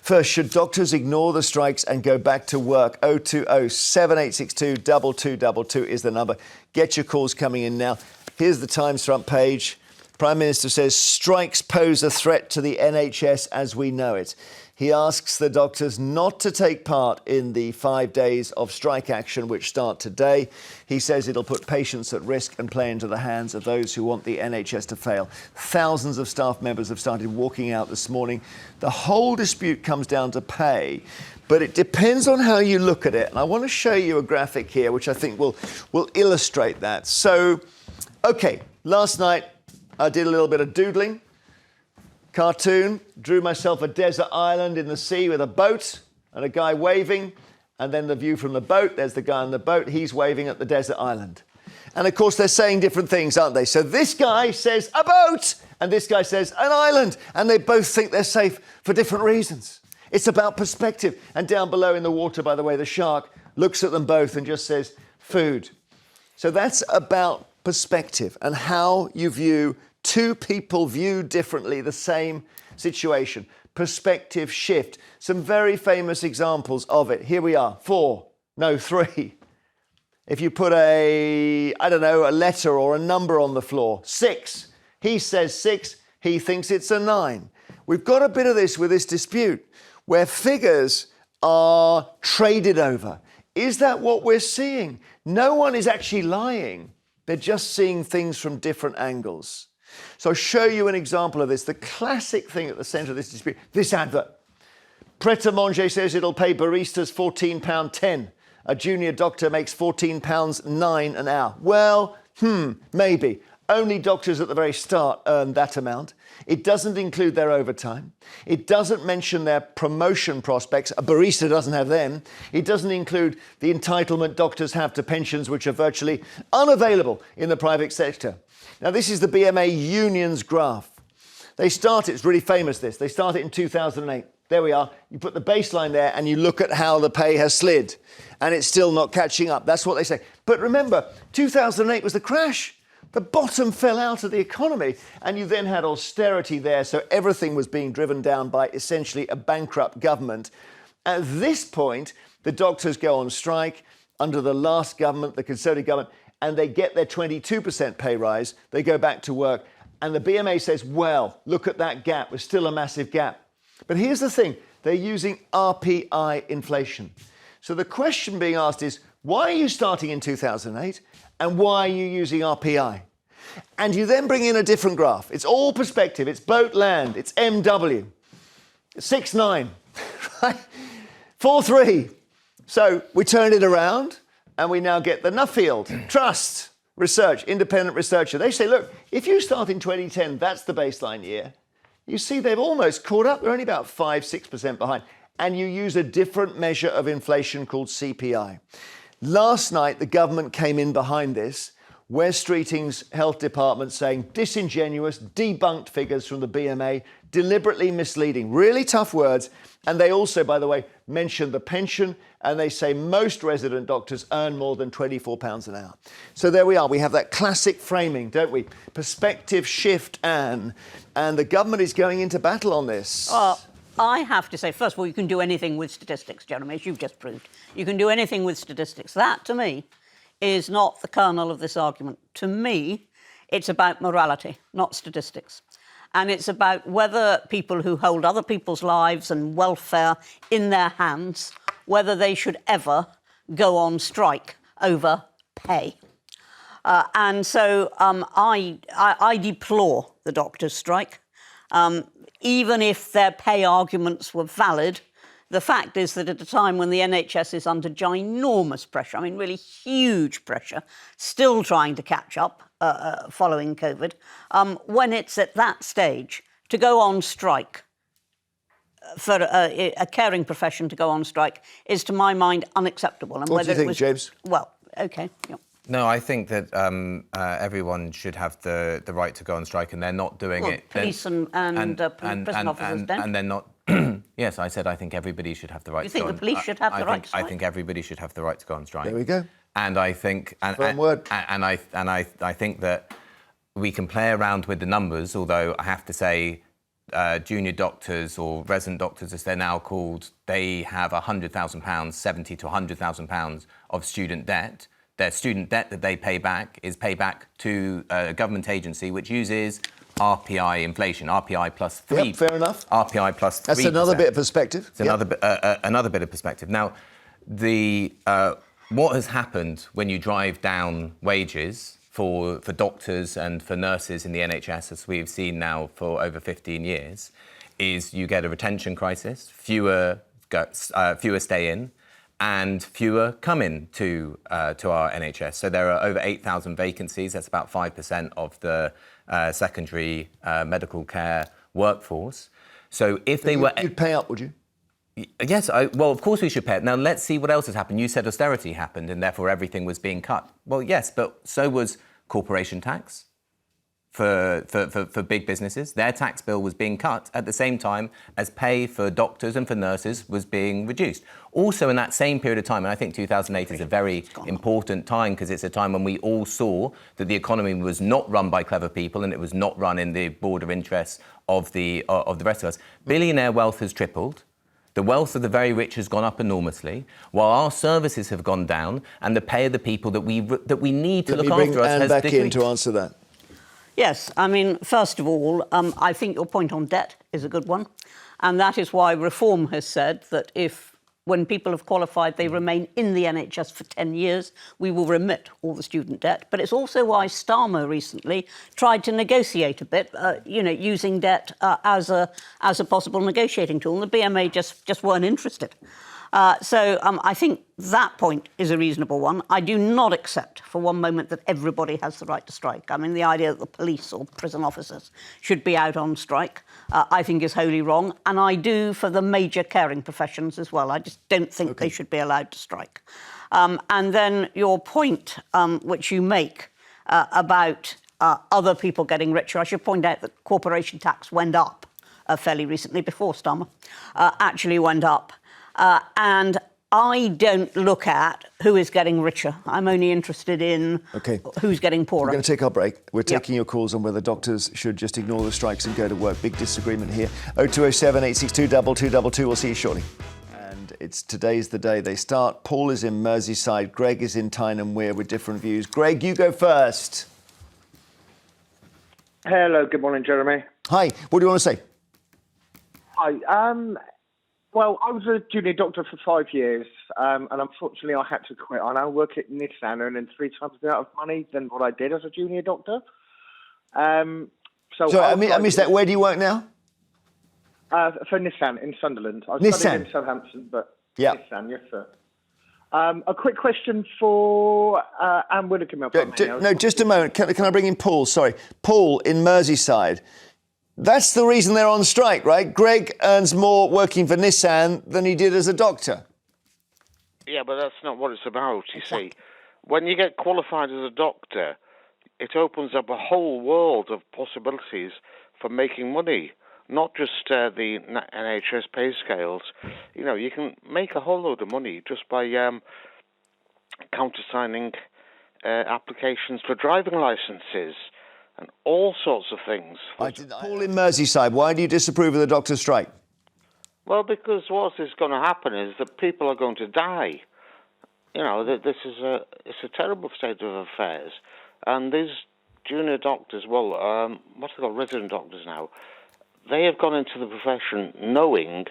First, should doctors ignore the strikes and go back to work? 020 7862 2222 is the number. Get your calls coming in now. Here's the Times front page. Prime Minister says strikes pose a threat to the NHS as we know it. He asks the doctors not to take part in the 5 days of strike action which start today. He says it'll put patients at risk and play into the hands of those who want the NHS to fail. Thousands of staff members have started walking out this morning. The whole dispute comes down to pay, but it depends on how you look at it. And I want to show you a graphic here which I think will illustrate that. So, OK, last night I did a little bit of doodling. Cartoon, drew myself a desert island in the sea with a boat and a guy waving, and then the view from the boat, there's the guy on the boat, he's waving at the desert island. And of course they're saying different things, aren't they? So this guy says a boat, and this guy says an island, and they both think they're safe for different reasons. It's about perspective. And down below in the water, by the way, the shark looks at them both and just says food. So that's about perspective and how you view two people view differently the same situation. Perspective shift. Some very famous examples of it. Here we are. 3. If you put a letter or a number on the floor. 6. He says 6. He thinks it's a 9. We've got a bit of this with this dispute where figures are traded over. Is that what we're seeing? No one is actually lying. They're just seeing things from different angles. So I'll show you an example of this. The classic thing at the centre of this dispute, this advert. Pret-a-Manger says it'll pay baristas £14.10. A junior doctor makes £14.09 an hour. Well, maybe. Only doctors at the very start earn that amount. It doesn't include their overtime. It doesn't mention their promotion prospects. A barista doesn't have them. It doesn't include the entitlement doctors have to pensions, which are virtually unavailable in the private sector. Now, this is the BMA unions graph. They started, it's really famous this, they started in 2008. There we are. You put the baseline there and you look at how the pay has slid. And it's still not catching up. That's what they say. But remember, 2008 was the crash. The bottom fell out of the economy. And you then had austerity there. So everything was being driven down by essentially a bankrupt government. At this point, the doctors go on strike under the last government, the Conservative government, and they get their 22% pay rise. They go back to work. And the BMA says, well, look at that gap. There's still a massive gap. But here's the thing. They're using RPI inflation. So the question being asked is, why are you starting in 2008? And why are you using RPI? And you then bring in a different graph. It's all perspective. It's boat land. It's MW. 6-9. Right? 4-3. So we turn it around. And we now get the Nuffield Trust Research, independent researcher. They say, look, if you start in 2010, that's the baseline year. You see, they've almost caught up. They're only about 5-6% behind. And you use a different measure of inflation called CPI. Last night, the government came in behind this. Wes Streeting's health department saying disingenuous, debunked figures from the BMA, deliberately misleading. Really tough words. And they also, by the way, mention the pension, and they say most resident doctors earn more than £24 an hour. So there we are. We have that classic framing, don't we? Perspective shift, Anne. And the government is going into battle on this. I have to say, first of all, you can do anything with statistics, Jeremy, as you've just proved. You can do anything with statistics. That, to me, is not the kernel of this argument. To me, it's about morality, not statistics. And it's about whether people who hold other people's lives and welfare in their hands, whether they should ever go on strike over pay. And so I deplore the doctors' strike. Even if their pay arguments were valid, the fact is that at a time when the NHS is under ginormous pressure, I mean really huge pressure, still trying to catch up following COVID, when it's at that stage, to go on strike, for a caring profession to go on strike, is to my mind unacceptable. And what do you think, James? Well, OK, yeah. No, I think that everyone should have the right to go on strike, and they're not doing it. Police and prison officers don't. And they're not. Yes, I said I think everybody should have the right. You think the police should have the right to strike? I think everybody should have the right to go on strike. There we go. And I think, and I think that we can play around with the numbers. Although I have to say, junior doctors, or resident doctors as they're now called, they have £100,000, 70 to £100,000 of student debt. Their student debt that they pay back is paid back to a government agency which uses RPI inflation, RPI plus 3. Yep, fair enough. RPI plus 3%. That's another bit of perspective. It's another bit of perspective. Now, what has happened when you drive down wages for doctors and for nurses in the NHS, as we've seen now for over 15 years, is you get a retention crisis, fewer stay in, and fewer come in to our NHS. So there are over 8,000 vacancies. That's about 5% of the secondary medical care workforce. So if they were... You'd pay up, would you? Yes, well, of course we should pay it. Now, let's see what else has happened. You said austerity happened and therefore everything was being cut. Well, yes, but so was corporation tax for big businesses. Their tax bill was being cut at the same time as pay for doctors and for nurses was being reduced. Also, in that same period of time, and I think 2008 is a very important time because it's a time when we all saw that the economy was not run by clever people and it was not run in the broader interests of the rest of us. Billionaire wealth has tripled. The wealth of the very rich has gone up enormously, while our services have gone down, and the pay of the people that we need to look after us has decreased. Let me bring Anne back in to answer that. Yes, I mean, first of all, I think your point on debt is a good one, and that is why Reform has said that when people have qualified, they remain in the NHS for 10 years, we will remit all the student debt. But it's also why Starmer recently tried to negotiate a bit, using debt as a possible negotiating tool, and the BMA just weren't interested. So I think that point is a reasonable one. I do not accept for one moment that everybody has the right to strike. I mean, the idea that the police or prison officers should be out on strike, I think is wholly wrong. And I do for the major caring professions as well. I just don't think they should be allowed to strike. And then your point, which you make about other people getting richer, I should point out that corporation tax went up fairly recently, before Starmer, actually went up. And I don't look at who is getting richer. I'm only interested in who's getting poorer. We're going to take our break. We're taking your calls on whether doctors should just ignore the strikes and go to work. Big disagreement here. 0207 862 2222. We'll see you shortly. And today's the day they start. Paul is in Merseyside. Greg is in Tyne and Wear with different views. Greg, you go first. Hello, good morning, Jeremy. Hi, what do you want to say? Hi, well, I was a junior doctor for 5 years, and unfortunately I had to quit. I now work at Nissan, earning 3 times the amount of money than what I did as a junior doctor. So I missed that. Where do you work now? For Nissan in Sunderland. I studied in Southampton, but Nissan, yes, sir. A quick question for Anne Widdecombe. No, just a moment. Can I bring in Paul? Sorry. Paul in Merseyside. That's the reason they're on strike, right? Greg earns more working for Nissan than he did as a doctor. Yeah, but that's not what it's about, you see. When you get qualified as a doctor, it opens up a whole world of possibilities for making money, not just the NHS pay scales. You know, you can make a whole load of money just by countersigning applications for driving licences and all sorts of things. Paul in Merseyside, why do you disapprove of the doctor's strike? Well, because what is going to happen is that people are going to die. You know, this is it's a terrible state of affairs. And these junior doctors, what are they called, resident doctors now, they have gone into the profession knowing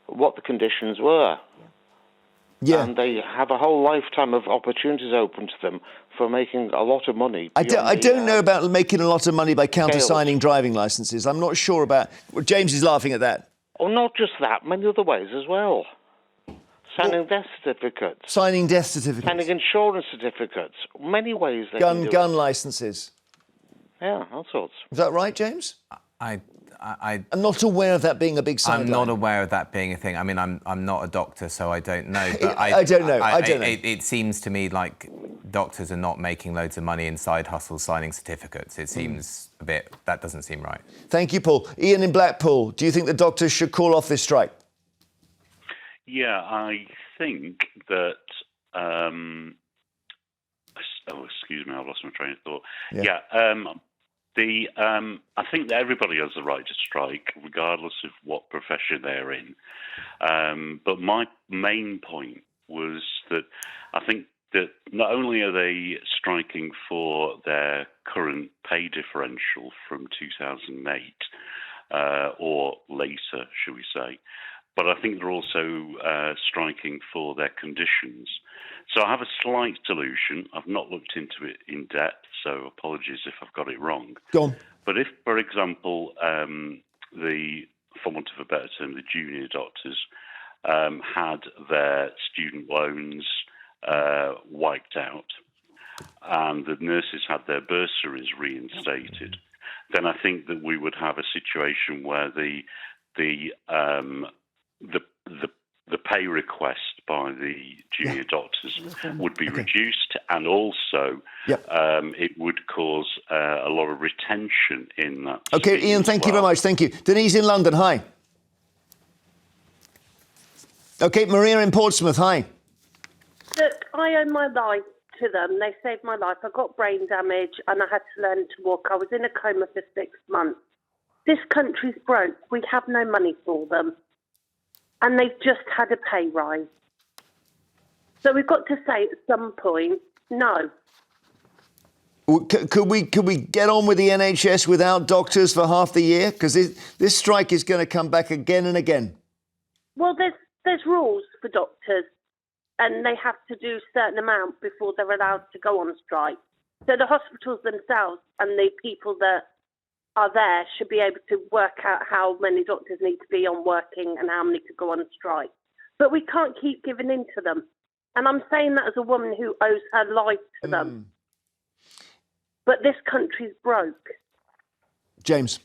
what the conditions were. Yeah. And they have a whole lifetime of opportunities open to them for making a lot of money. I don't know about making a lot of money by countersigning driving licences. I'm not sure about... Well, James is laughing at that. Oh, not just that, many other ways as well. Signing death certificates. Signing death certificates. Signing insurance certificates. Many ways they can do gun licences. Yeah, all sorts. Is that right, James? I'm not aware of that being a big sideline. I'm not aware of that being a thing. I mean, I'm not a doctor, so I don't know. But I don't know. I don't know. It seems to me like doctors are not making loads of money in side hustles signing certificates. It seems a bit... That doesn't seem right. Thank you, Paul. Ian in Blackpool, do you think the doctors should call off this strike? Yeah, I think that... excuse me, I've lost my train of thought. I think that everybody has the right to strike, regardless of what profession they're in. But my main point was that I think that not only are they striking for their current pay differential from 2008, or later, shall we say, but I think they're also striking for their conditions. So I have a slight solution. I've not looked into it in depth, so apologies if I've got it wrong. Go on. But if, for example, for want of a better term, the junior doctors had their student loans wiped out and the nurses had their bursaries reinstated, then I think that we would have a situation where the pay request by the junior doctors would be reduced, and also it would cause a lot of retention in that. Okay, Ian, thank you very much. Thank you. Denise in London, hi. Okay, Maria in Portsmouth, hi. Look, I owe my life to them. They saved my life. I got brain damage and I had to learn to walk. I was in a coma for 6 months. This country's broke. We have no money for them. And they've just had a pay rise. So we've got to say at some point, no. Could we get on with the NHS without doctors for half the year? Because this strike is going to come back again and again. Well, there's rules for doctors, and they have to do a certain amount before they're allowed to go on strike. So the hospitals themselves and the people that are there should be able to work out how many doctors need to be on working and how many could go on strike. But we can't keep giving in to them. And I'm saying that as a woman who owes her life to them. But this country's broke. James.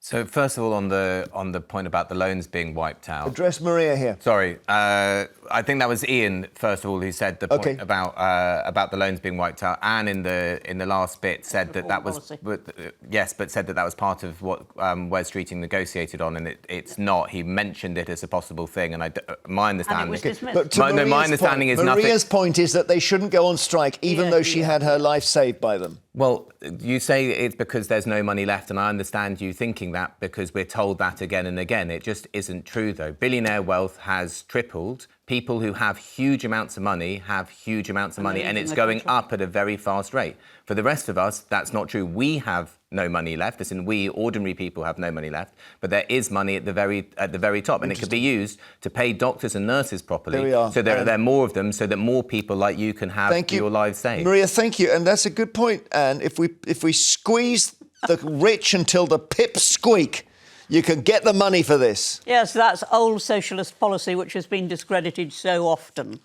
So first of all, on the point about the loans being wiped out. Address Maria here. Sorry, I think that was Ian first of all who said the point about the loans being wiped out. Anne in the last bit said that was but said that was part of what Wes Streeting negotiated on, and it's not. He mentioned it as a possible thing, and my understanding. And it was dismissed. But my understanding is nothing. Maria's point is that they shouldn't go on strike, even though she had her life saved by them. Well, you say it's because there's no money left, and I understand you thinking that because we're told that again and again. It just isn't true, though. Billionaire wealth has tripled. People who have huge amounts of money have huge amounts of money, and it's going up at a very fast rate. For the rest of us, that's not true. We have no money left. As in, we ordinary people have no money left. But there is money at the very top, and it could be used to pay doctors and nurses properly. There we are. So there are more of them, so that more people like you can have your lives saved. Maria, thank you, and that's a good point. And if we squeeze the rich until the pips squeak, you can get the money for this. Yes, that's old socialist policy, which has been discredited so often.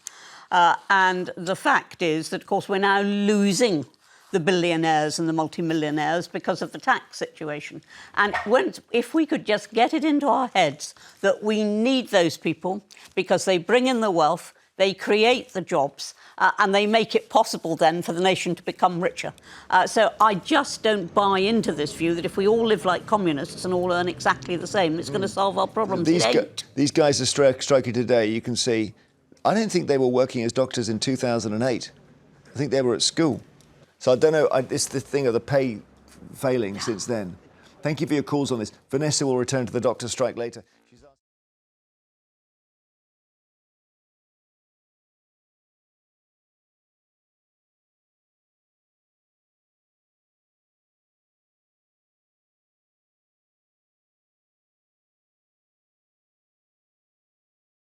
And the fact is that, of course, we're now losing the billionaires and the multimillionaires because of the tax situation. And if we could just get it into our heads that we need those people because they bring in the wealth, they create the jobs, and they make it possible then for the nation to become richer. So I just don't buy into this view that if we all live like communists and all earn exactly the same, it's going to solve our problems. These guys are striking today. You can see, I don't think they were working as doctors in 2008. I think they were at school. So I don't know, it's the thing of the pay failing since then. Thank you for your calls on this. Vanessa will return to the doctor strike later.